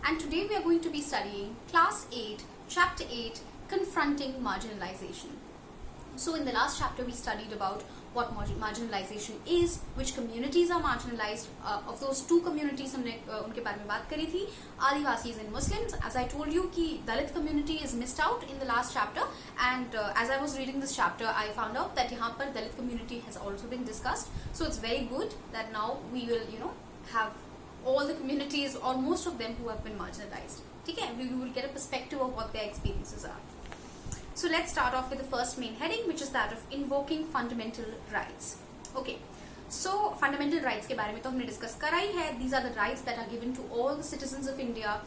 and today we are going to be studying Class 8, Chapter 8, Confronting Marginalization. So in the last chapter we studied about what marginalization is, which communities are marginalized. Of those two communities हमने उनके बारे में बात करी थी, Adivasis and Muslims. As I told you कि Dalit community is missed out in the last chapter, and as I was reading this chapter I found out that यहाँ पर Dalit community has also been discussed. So it's very good that now we will have all the communities or most of them who have been marginalized. ठीक है, we will get a perspective of what their experiences are. So let's start off with the first main heading, which is that of invoking fundamental rights. Okay, so fundamental rights के बारे में तो हमने discuss करा ही है. These are the rights that are given to all the citizens of India,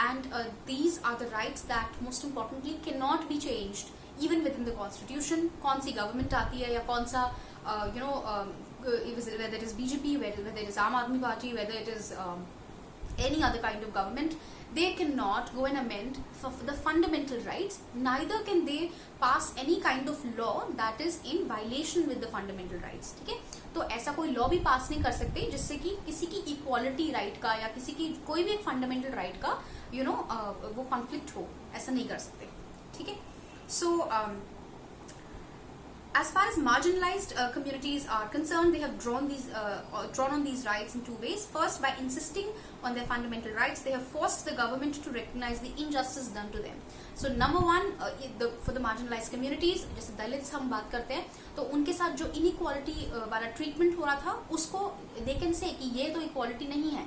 and these are the rights that most importantly cannot be changed even within the constitution. कौन सी government आती है या कौन सा whether it is BJP, whether it is Aam Aadmi Party, whether it is any other kind of government, they cannot go and amend for the fundamental rights. Neither can they pass any kind of law that is in violation with the fundamental rights. ठीक है, तो ऐसा कोई law भी पास नहीं कर सकते जिससे कि किसी की इक्वालिटी राइट का या किसी की कोई भी एक फंडामेंटल राइट का वो कॉन्फ्लिक्ट हो, ऐसा नहीं कर सकते. ठीक है, सो as far as marginalized communities are concerned, they have drawn on these rights in two ways. First, by insisting on their fundamental rights, they have forced the government to recognize the injustice done to them. So number one, for the marginalized communities, जैसे Dalits हम बात करते हैं, तो उनके साथ जो inequality वाला treatment हो रहा था, उसको they can say कि ये तो equality नहीं है,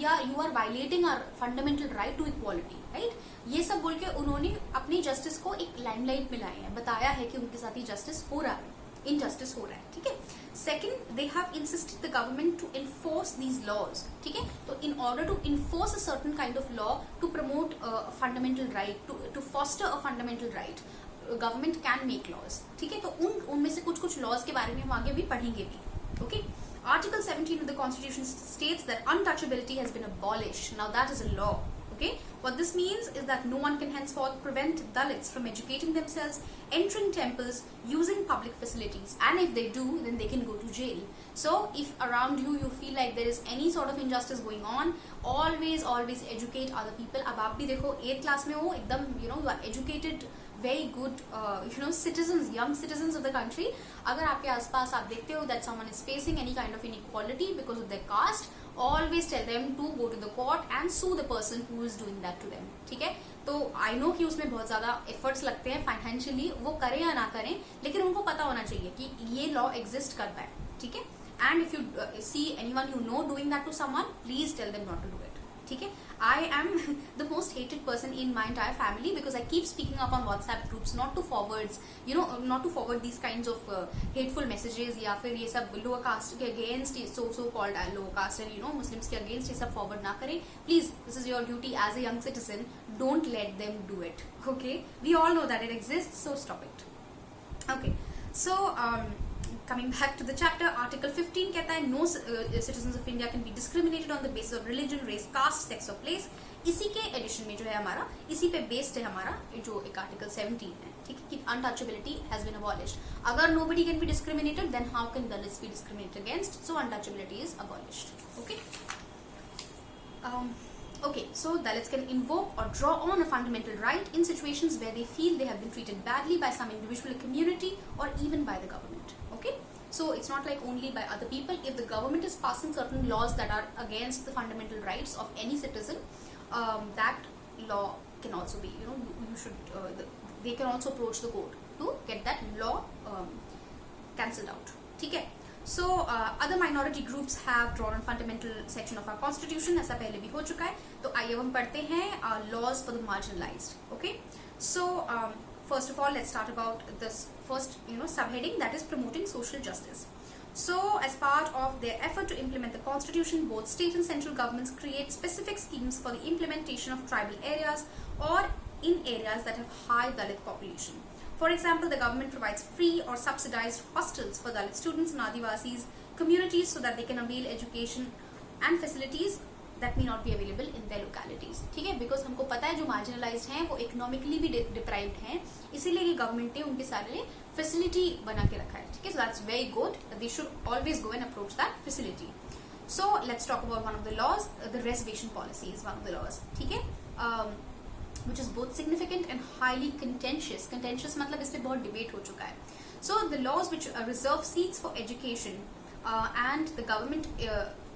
you are violating our fundamental right to equality, right? ये सब बोल के उन्होंने अपनी जस्टिस को एक लाइमलाइट में लाए हैं, बताया है कि उनके साथ ही जस्टिस हो रहा है, इनजस्टिस हो रहा है. ठीक है. Second, they have insisted the government to enforce these laws. ठीक है, तो in order to enforce a certain kind of law to promote fundamental right, to foster a fundamental right, government can make laws. ठीक है, तो उनमें से कुछ laws के बारे में हम आगे भी पढ़ेंगे भी. Okay, Article 17 of the Constitution states that untouchability has been abolished. Now that is a law. Okay, what this means is that no one can henceforth prevent Dalits from educating themselves, entering temples, using public facilities, and if they do, then they can go to jail. So if around you feel like there is any sort of injustice going on, always educate other people. अब आप भी देखो 8th class में हो, एकदम you are educated, very good citizens, young citizens of the country. अगर आपके आसपास आप देखते हो that someone is facing any kind of inequality because of their caste, always tell them to go to the court and sue the person who is doing that to them. ठीक है, तो I know कि उसमें बहुत ज़्यादा efforts लगते हैं financially, वो करें या ना करें, लेकिन उनको पता होना चाहिए कि ये law exist करता है. ठीक है, and if you see anyone you know doing that to someone, please tell them not to do it. ठीक है, I am the most hated person in my entire family because I keep speaking up on WhatsApp groups not to forward these kinds of hateful messages या फिर ये सब lower caste के against so called lower caste and Muslims के against ये सब forward ना करें. Please, this is your duty as a young citizen. Don't let them do it. Okay, we all know that it exists, so stop it. Okay, so coming back to the chapter, Article 15 कहता है no citizens of India can be discriminated on the basis of religion, race, caste, sex or place. इसी के addition में जो है हमारा, इसी पे बेस्ड है हमारा जो एक Article 17 है. ठीक है, कि untouchability has been abolished. अगर nobody can be discriminated, then how can Dalits be discriminated against? So untouchability is abolished. Okay. Okay, so Dalits can invoke or draw on a fundamental right in situations where they feel they have been treated badly by some individual community or even by the government. Okay, so it's not like only by other people. If the government is passing certain laws that are against the fundamental rights of any citizen, that law can also be, they can also approach the court to get that law cancelled out. ठीक है. So other minority groups have drawn on fundamental section of our constitution, ऐसा पहले भी हो चुका है. तो आइए हम पढ़ते हैं laws for the marginalized. Okay, so first of all, let's start about this first subheading, that is promoting social justice. So as part of their effort to implement the constitution, both state and central governments create specific schemes for the implementation of tribal areas or in areas that have high Dalit population. For example, the government provides free or subsidized hostels for Dalit students and Adivasis communities so that they can avail education and facilities that may not be available in their localities. ठीक है, because हमको पता है जो marginalized हैं वो economically भी deprived हैं, इसीलिए ये government ने उनके सारे लिए facility बना के रखा है. ठीक है, so that's very good. They should always go and approach that facility. So let's talk about one of the laws. The reservation policy is one of the laws. ठीक है, which is both significant and highly contentious. Contentious मतलब इस पे बहुत debate हो चुका है. So the laws which reserve seats for education and the government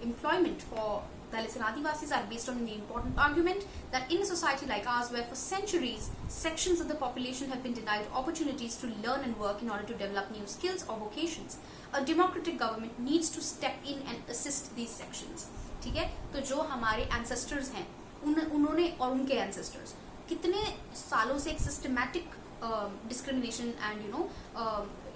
employment for Dalits and Adivasis are based on the important argument that in a society like ours, where for centuries sections of the population have been denied opportunities to learn and work in order to develop new skills or vocations, a democratic government needs to step in and assist these sections. ठीक है, तो जो हमारे ancestors हैं, उन्होंने और उनके ancestors कितने सालों से एक systematic discrimination and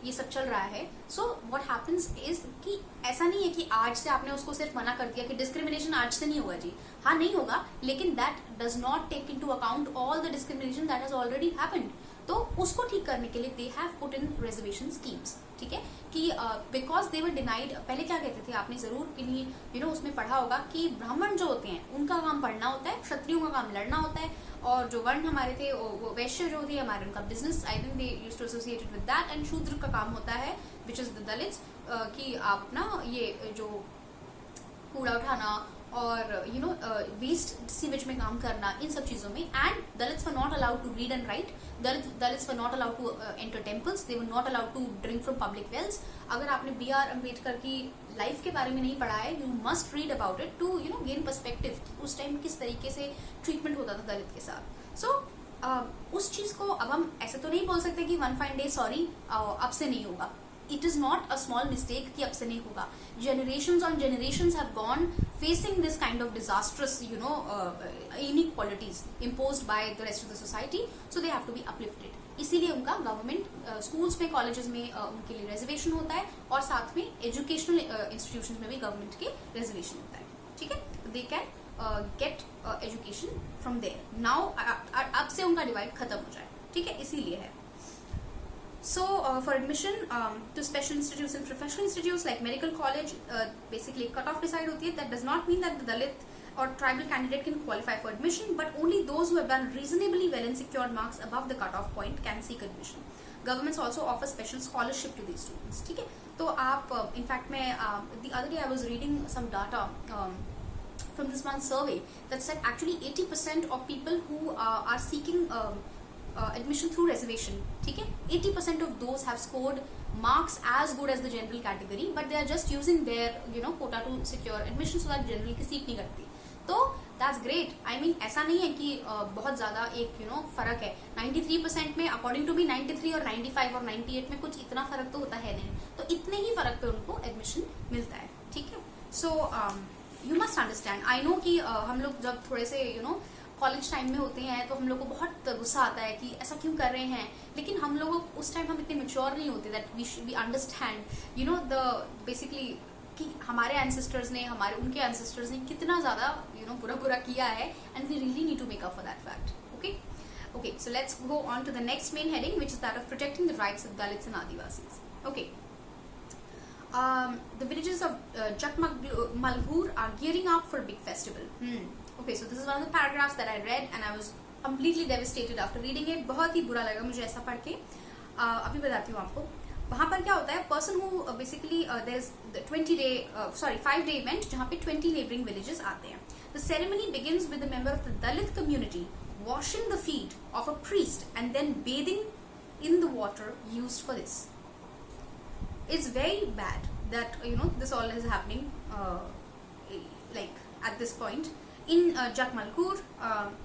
ये सब चल रहा है. सो व्हाट हैपेंस इज कि ऐसा नहीं है कि आज से आपने उसको सिर्फ मना कर दिया कि डिस्क्रिमिनेशन आज से नहीं होगा जी. हाँ, नहीं होगा, लेकिन that does not take into account all the discrimination that has already happened. तो उसको ठीक करने के लिए they have put in reservation schemes. ठीक है, कि बिकॉज दे वर डिनाइड. पहले क्या कहते थे, आपने जरूर कि उसमें पढ़ा होगा कि ब्राह्मण जो होते हैं उनका काम पढ़ना होता है, क्षत्रियों का काम लड़ना होता है, और जो वर्ण हमारे थे वो वैश्य जो थे हमारे, उनका business, I think they used to associated with that. And Shudra का काम होता है विच इज द दलित्स, कि आप ना ये जो कूड़ा उठाना और वेस्ट सीवेज में काम करना, इन सब चीजों में. And Dalits were not allowed to read and write. Dalits were not allowed to enter temples. They were not allowed to drink from public wells. अगर आपने बी.आर. अम्बेडकर की लाइफ के बारे में नहीं पढ़ा है, you must read about it to gain perspective. उस टाइम किस तरीके से ट्रीटमेंट होता था दलित के साथ. सो उस चीज को अब हम ऐसे तो नहीं बोल सकते कि वन फाइन डे सॉरी अब से नहीं होगा. It is not a small mistake कि अब से नहीं होगा. Generations on generations have gone facing this kind of disastrous, inequalities imposed by the rest of the society. So they have to be uplifted. इसीलिए उनका गवर्नमेंट स्कूल्स में, colleges में उनके लिए रिजर्वेशन होता है, और साथ में एजुकेशनल इंस्टीट्यूशंस में भी गवर्नमेंट के रिजर्वेशन होता है. ठीक है, they can get education from there. Now अब से उनका डिवाइड खत्म हो जाए. ठीक है, इसीलिए है. So for admission to special institutes and professional institutes like medical college, basically cutoff decide होती है. That does not mean that the Dalit or tribal candidate can qualify for admission, but only those who have done reasonably well and secured marks above the cutoff point can seek admission. Governments also offer special scholarship to these students. ठीक है, तो आप in fact मैं the other day I was reading some data from this one survey that said actually 80% of people who are seeking admission through reservation, ठीक है, 80% of those have scored marks as good as the general category, but they are just using their quota to secure admission so that general की seat नहीं कटती. तो that's great. I mean ऐसा नहीं है कि बहुत ज्यादा एक फर्क है. 93% में अकॉर्डिंग टू मी 93 और 95 और 98 में कुछ इतना फर्क तो होता है नहीं. तो इतने ही फर्क पे उनको एडमिशन मिलता है. ठीक है, so you must understand. I know कि हम लोग जब थोड़े से कॉलेज टाइम में होते हैं तो हम लोग को बहुत गुस्सा आता है कि ऐसा क्यों कर रहे हैं, लेकिन हम लोग उस टाइम हम इतने मेच्योर नहीं होते that we understand the basically कि हमारे एंसेस्टर्स ने, हमारे उनके एंसेस्टर्स ने कितना ज्यादा बुरा किया है, and we really need to make up for that fact. Okay, so let's go on to the next main heading which is that of protecting the rights of Dalits and Adivasis. ओके, the villages of Jakmalgur are gearing up for a big festival. Okay, so this is one of the paragraphs that I read and I was completely devastated after reading it. बहुत ही बुरा लगा मुझे ऐसा पढ़ के. अभी बताती हूँ आपको. वहाँ पर क्या होता है, person who basically there's the 5-day event जहाँ पे 20 neighboring villages आते हैं. The ceremony begins with a member of the Dalit community washing the feet of a priest and then bathing in the water used for this. It's very bad that this all is happening like at this point in Jakmalkur.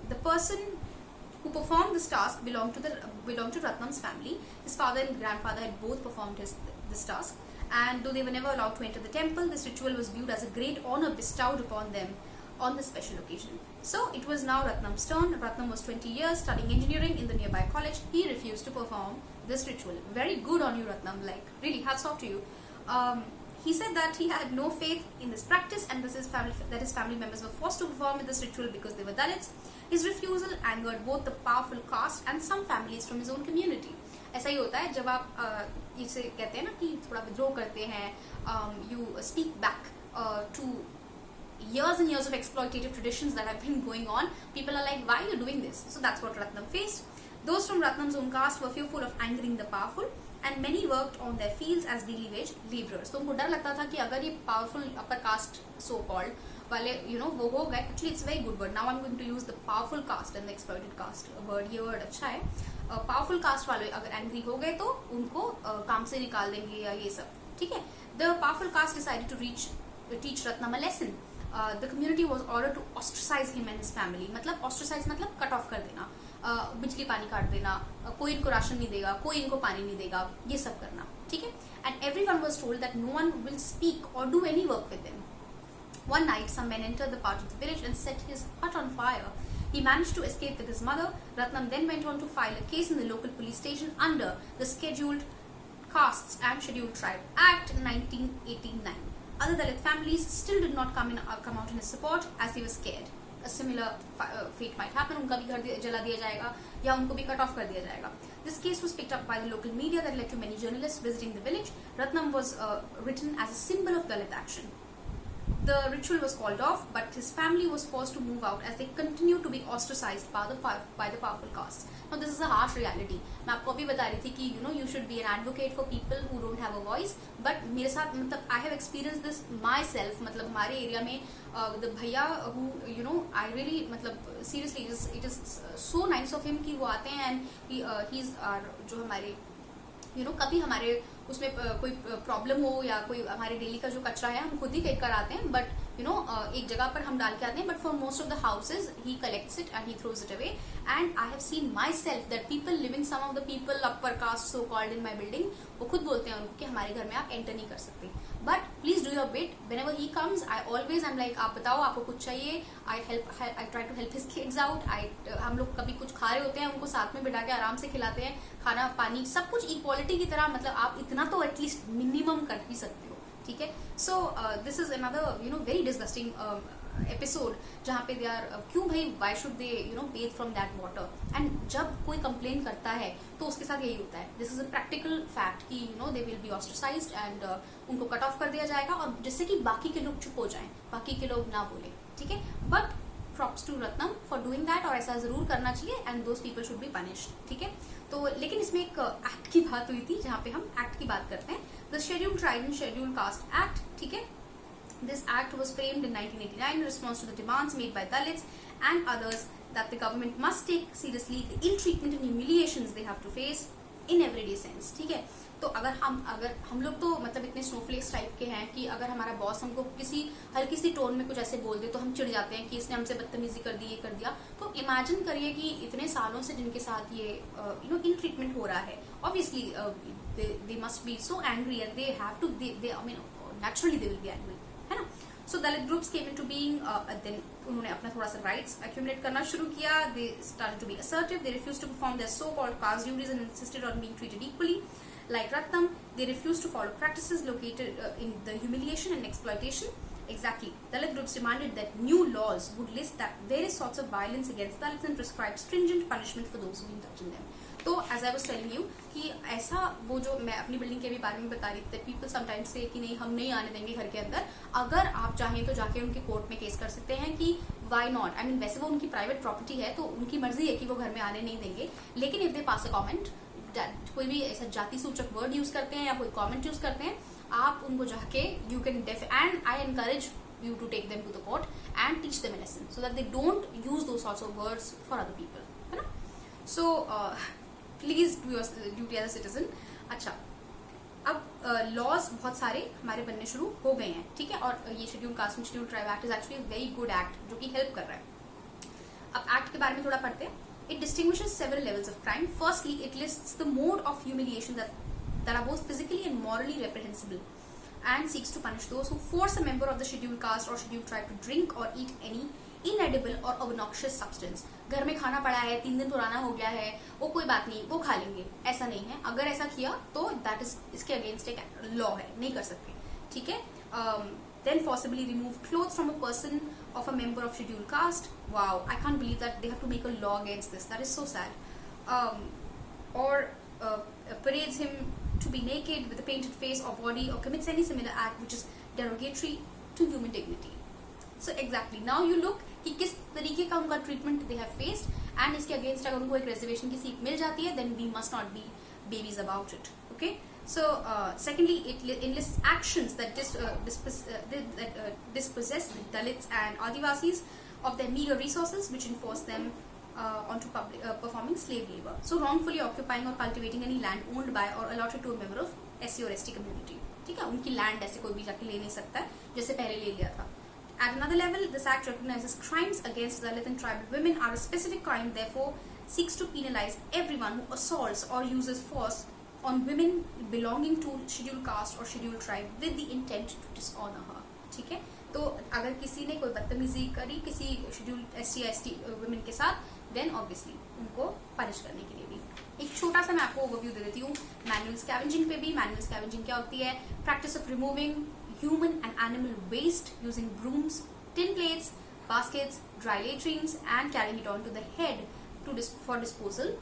The person who performed this task belonged to Ratnam's family. His father and grandfather had both performed this task, and though they were never allowed to enter the temple, this ritual was viewed as a great honor bestowed upon them on this special occasion. So it was now Ratnam's turn. Ratnam was 20 years studying engineering in the nearby college. He refused to perform this ritual. Very good on you, Ratnam. Like, really, hats off to you. He said that he had no faith in this practice and that his family members were forced to perform this ritual because they were Dalits. His refusal angered both the powerful caste and some families from his own community. ऐसा ही होता है जब आप इसे कहते हैं ना कि थोड़ा विद्रोह करते हैं, you speak back to years and years of exploitative traditions that have been going on. People are like, why are you doing this? So that's what Ratnam faced. Those from Ratnam's own caste were fearful of angering the powerful and many worked on their fields as daily wage laborers. तो उनको डर लगता था कि अगर ये powerful upper caste so called वाले वो हो गए, actually it's a very good word. Now I'm going to use the powerful caste and the exploited caste word. ये word अच्छा है. Powerful caste वाले अगर angry हो गए तो उनको काम से निकाल देंगे या ये सब, ठीक है. The powerful caste decided to teach Ratnam a lesson. The community was ordered to ostracize him and his family. मतलब ostracize मतलब cut off कर देना, बिजली पानी काट देना, कोई इनको राशन नहीं देगा, कोई इनको पानी नहीं देगा, ये सब करना, ठीक है. And everyone was told that no one will speak or do any work with them. One night, some men entered the part of the village and set his hut on fire. He managed to escape with his mother. Ratnam then went on to file a case in the local police station under the Scheduled Castes and Scheduled Tribe Act 1989. Other Dalit families still did not come out in his support as they were scared. A similar fate might happen. उनका भी घर जला दिया जाएगा या उनको भी cut off कर दिया जाएगा. This case was picked up by the local media that led to many journalists visiting the village. Ratnam was written as a symbol of Dalit action. The ritual was called off, but his family was forced to move out as they continued to be ostracized by the powerful castes. Now this is a harsh reality. मैं आपको अभी बता रही थी कि you should be an advocate for people who don't have a voice. But मेरे साथ मतलब I have experienced this myself. मतलब हमारे area में the भैया who I really मतलब seriously it is so nice of him कि वो आते हैं and he's जो हमारे कभी हमारे उसमें कोई प्रॉब्लम हो या कोई हमारे डेली का जो कचरा है हम खुद ही फेंक कर आते हैं, बट एक जगह पर हम डाल के आते हैं, but for most of the houses he collects it and he throws it away. And I have seen myself that people living, some of the people upper caste so called in my building, वो खुद बोलते हैं उनको कि हमारे घर में आप एंटर नहीं कर सकते, but please do your bit. Whenever he comes I always I am like आप बताओ आपको कुछ चाहिए, I try to help his kids out. हम लोग कभी कुछ खा रहे होते हैं उनको साथ में बिठा के आराम से खिलाते हैं, खाना पानी सब कुछ इक्वालिटी की तरह, मतलब आप इतना तो एटलीस्ट मिनिमम कर ही सकते हो, ठीक है. So this is another very disgusting episode जहाँ पे दे आर क्यों भाई why should they Beth from that water. And जब कोई कंप्लेन करता है तो उसके साथ यही होता है. This is a practical fact कि दे विल बी ऑस्ट्रेसाइज्ड एंड उनको कट ऑफ कर दिया जाएगा, और जिससे कि बाकी के लोग चुप हो जाएं, बाकी के लोग ना बोले, ठीक है. But props to Ratnam for doing that, और ऐसा जरूर करना चाहिए, and those people should be punished, ठीक है. तो लेकिन इसमें एक एक्ट की बात हुई थी जहाँ पे हम एक्ट की बात करते हैं. The Scheduled Tribe and Scheduled Caste Act, ठीक है. This act was framed in 1989 in response to the demands made by Dalits and others that the government must take seriously the ill treatment and humiliations they have to face in everyday sense, ठीक है. तो अगर हम लोग तो मतलब इतने snowflakes type के हैं कि अगर हमारा बॉस हमको किसी हल्की सी टोन में कुछ ऐसे बोल दे तो हम चिढ़ जाते हैं कि इसने हमसे बदतमीजी कर दी, ये कर दिया. तो इमेजिन करिए कि इतने सालों से जिनके साथ ये इन ट्रीटमेंट हो रहा है, obviously they must be so angry and they have to they I mean naturally they will be angry, है ना. So Dalit groups came into being, then उन्होंने अपना थोड़ा सा राइट्स एक्यूमुलेट करना शुरू किया. They started to be assertive. They refused to perform their so called caste duties and insisted on being treated equally. Like Ratnam, they refused to follow practices located in the humiliation and exploitation. Exactly. Dalit groups demanded that new laws would list that various sorts of violence against Dalits and prescribe stringent punishment for those who indulge in them. तो as I was telling you कि ऐसा वो जो मैं अपनी building के भी बारे में बता रही थी, people sometimes say कि नहीं हम नहीं आने देंगे घर के अंदर. अगर आप चाहें तो जाके उनके कोर्ट में केस कर सकते हैं कि why not. I mean वैसे वो उनकी प्राइवेट प्रॉपर्टी है तो उनकी मर्जी है कि वो घर में आने नहीं देंगे, लेकिन if they pass a comment, कोई भी ऐसा जाति सूचक वर्ड यूज करते हैं या कोई कमेंट यूज करते हैं, आप उनको जाके you can and I encourage you to take them to the court and teach them a lesson so that they don't use those sorts of words for other people, है ना. So please do your duty as a citizen. अच्छा, अब laws बहुत सारे हमारे बनने शुरू हो गए हैं, ठीक है. और ये schedule caste and schedule tribe act is actually very good act जो कि हेल्प कर रहा है. अब एक्ट के बारे में थोड़ा पढ़ते हैं. It distinguishes several levels of crime. Firstly, it lists the mode of humiliation that are both physically and morally reprehensible, and seeks to punish those who force a member of the scheduled caste or scheduled tribe to drink or eat any inedible or obnoxious substance. घर में खाना पड़ा है, 3 दिन पुराना हो गया है, वो कोई बात नहीं, वो खा लेंगे, ऐसा नहीं है. अगर ऐसा किया तो that is इसके अगेंस्ट एक लॉ है, नहीं कर सकते, ठीक है. Then forcibly remove clothes from a person of a member of scheduled caste. Wow, I can't believe that they have to make a law against this. That is so sad. Or parades him to be naked with a painted face or body, or commits any similar act which is derogatory to human dignity. So exactly, now you look कि किस तरीके का उनका treatment they have faced, and इसके against अगर उनको एक reservation की सीट मिल जाती है then we must not be babies about it. Okay. So secondly, it enlists actions that dispossess Dalits and Adivasis of their meager resources, which enforce them onto performing slave labor. So wrongfully occupying or cultivating any land owned by or allotted to a member of SC or ST community. ठीक है, उनकी land ऐसे कोई भी जाके ले नहीं सकता है जैसे पहले ले लिया था. At another level, this act recognizes crimes against Dalit and tribal women are a specific crime, therefore seeks to penalize everyone who assaults or uses force on women belonging to scheduled caste or scheduled tribe with the intent to dishonor her. ठीक है, तो अगर किसी ने कोई बदतमीजी करी किसी शेड्यूल्ड SC वुमेन के साथ, देन ऑब्वियसली उनको पनिश करने के लिए भी. एक छोटा सा मैं आपको ओवरव्यू दे देती हूँ मैनुअल स्कैवेंजिंग पे भी. मैनुअल स्कैवेंजिंग क्या होती है? Practice of removing human and animal waste using brooms, tin plates, baskets, dry latrines and carrying it on to the head for disposal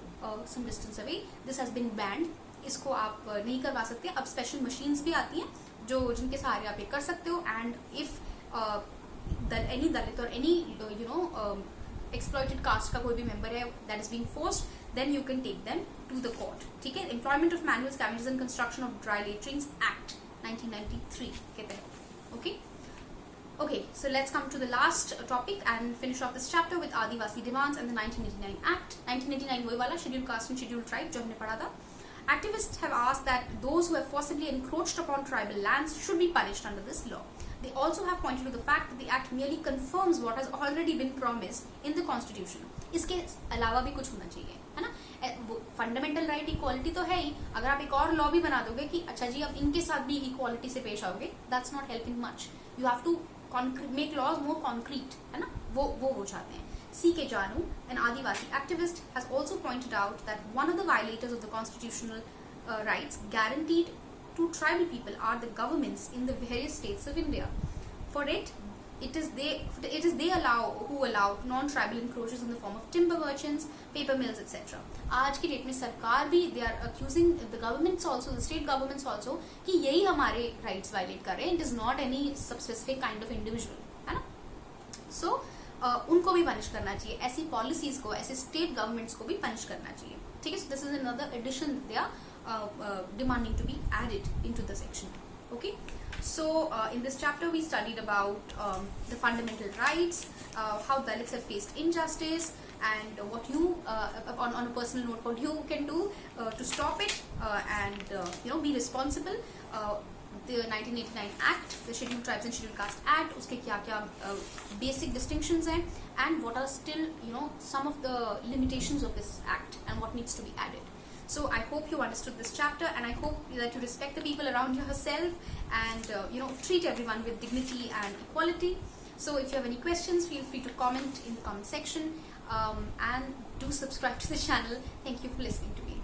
some distance away. This has been banned. इसको आप नहीं करवा सकते. अब special machines भी आती हैं जो जिनके सहारे आप ये कर सकते हो. एंड इफ एनी दलित और एनी exploited caste का कोई भी member है that is being forced, then you can take them to the court. ठीक है. Employment of manual scavengers and construction of dry latrines Act 1993 के तहत. Okay. Okay, so let's come to the last topic and finish off this chapter with Adivasi demands and the 1989 Act. 1989 वही वाला scheduled caste and scheduled tribe जो हमने पढ़ा था. Activists have asked that those who have forcibly encroached upon tribal lands should be punished under this law. They also have pointed to the fact that the act merely confirms what has already been promised in the constitution. इसके अलावा भी कुछ होना चाहिए, है ना? Fundamental right equality तो है ही. अगर आप एक और लॉ भी बना दोगे कि अच्छा जी अब इनके साथ भी इक्वालिटी से पेश आओगे, that's not helping much. You have to make laws more concrete, है ना? वो चाहते हैं. C.K. Janu, an Adivasi activist, has also pointed out that one of the violators of the constitutional rights guaranteed to tribal people are the governments in the various states of India. For it is they who allow non-tribal encroaches in the form of timber merchants, paper mills, etc. आज की date में सरकार भी they are accusing the governments also, the state governments also कि यही हमारे rights violate कर रहे हैं. It is not any specific kind of individual, है ना? So उनको भी पनिश करना चाहिए. ऐसी पॉलिसीज को, ऐसे स्टेट गवर्नमेंट्स को भी पनिश करना चाहिए. ठीक है. This is another addition they are demanding to be added into the section. Okay. So in this chapter we studied about the fundamental rights, how Dalits have faced injustice, and what you on a personal note what you can do to stop it and be responsible. The 1989 Act, the Scheduled Tribes and Scheduled Caste Act, उसके क्या क्या basic distinctions हैं, and what are still some of the limitations of this act and what needs to be added. So I hope you understood this chapter, and I hope that you respect the people around yourself and treat everyone with dignity and equality. So if you have any questions, feel free to comment in the comment section, and do subscribe to the channel. Thank you for listening to me.